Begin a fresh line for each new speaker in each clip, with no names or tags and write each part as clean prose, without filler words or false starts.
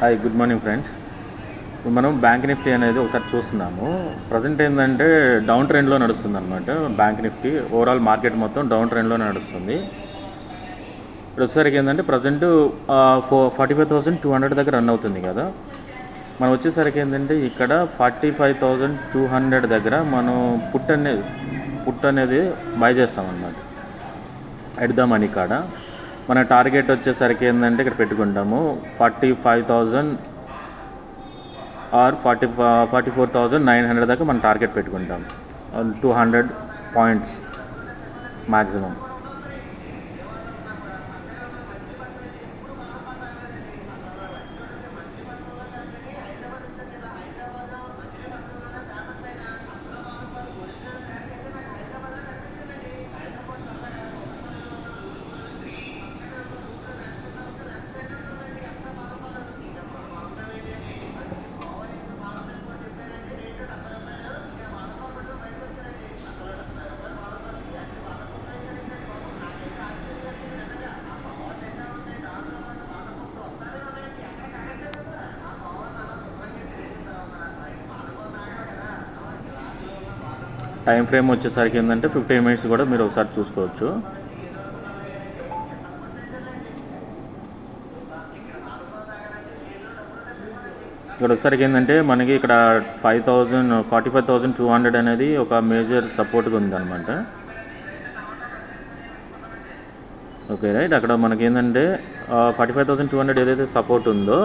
Hi, good morning friends. ఇప్పుడు మనం bank Nifty అనేది ఒకసారి చూస్తున్నాము. ప్రజెంట్ ఏంటంటే డౌన్ ట్రెండ్లో నడుస్తుంది అనమాట. బ్యాంక్ నిఫ్టీ ఓవరాల్ మార్కెట్ మొత్తం డౌన్ ట్రెండ్లో నడుస్తుంది. ఇప్పుడు వచ్చేసరికి ఏంటంటే ప్రజెంట్ 45,200 దగ్గర రన్ అవుతుంది కదా. మనం వచ్చేసరికి ఏంటంటే ఇక్కడ 45,200 దగ్గర మనం పుట్ అనేది బై చేస్తామన్నమాట. ఎట్ ద మనీ కాడ మన టార్గెట్ వచ్చేసరికి ఏంటంటే ఇక్కడ పెట్టుకుంటాము 45,000 ఆర్ 44,900 దాకా మనం టార్గెట్ పెట్టుకుంటాం. 200 పాయింట్స్ మ్యాక్సిమం. టైం ఫ్రేమ్ వచ్చేసరికి ఏంటంటే 15 మినిట్స్ కూడా మీరు ఒకసారి చూసుకోవచ్చు. ఇక్కడ వచ్చేసరికి ఏంటంటే మనకి ఇక్కడ 45,200 అనేది ఒక మేజర్ సపోర్ట్గా ఉందన్నమాట. Okay right. అక్కడ మనకి ఏంటంటే 45,200 ఏదైతే సపోర్ట్ ఉందో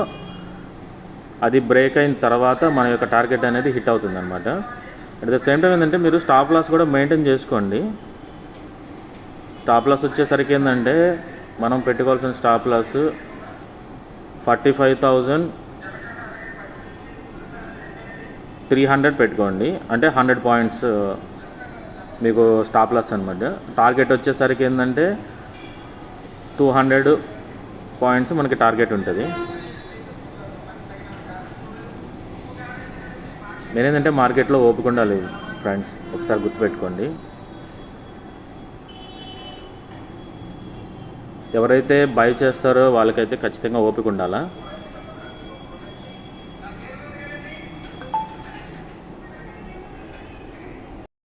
అది బ్రేక్ అయిన తర్వాత మన యొక్క టార్గెట్ అనేది హిట్ అవుతుంది అనమాట. అట్ ద సేమ్ టైం ఏంటంటే మీరు స్టాప్ లాస్ కూడా మెయింటైన్ చేసుకోండి. స్టాప్ లాస్ వచ్చేసరికి ఏంటంటే మనం పెట్టుకోవాల్సిన స్టాప్ లాస్ 45,300 పెట్టుకోండి. అంటే 100 పాయింట్స్ మీకు స్టాప్ లాస్ అనమాట. టార్గెట్ వచ్చేసరికి ఏంటంటే 200 పాయింట్స్ మనకి టార్గెట్ ఉంటుంది. నేనేంటంటే మార్కెట్లో ఓపిక ఉండాలి ఫ్రెండ్స్, ఒకసారి గుర్తుపెట్టుకోండి. ఎవరైతే బై చేస్తారో వాళ్ళకైతే ఖచ్చితంగా ఓపిక ఉండాలా.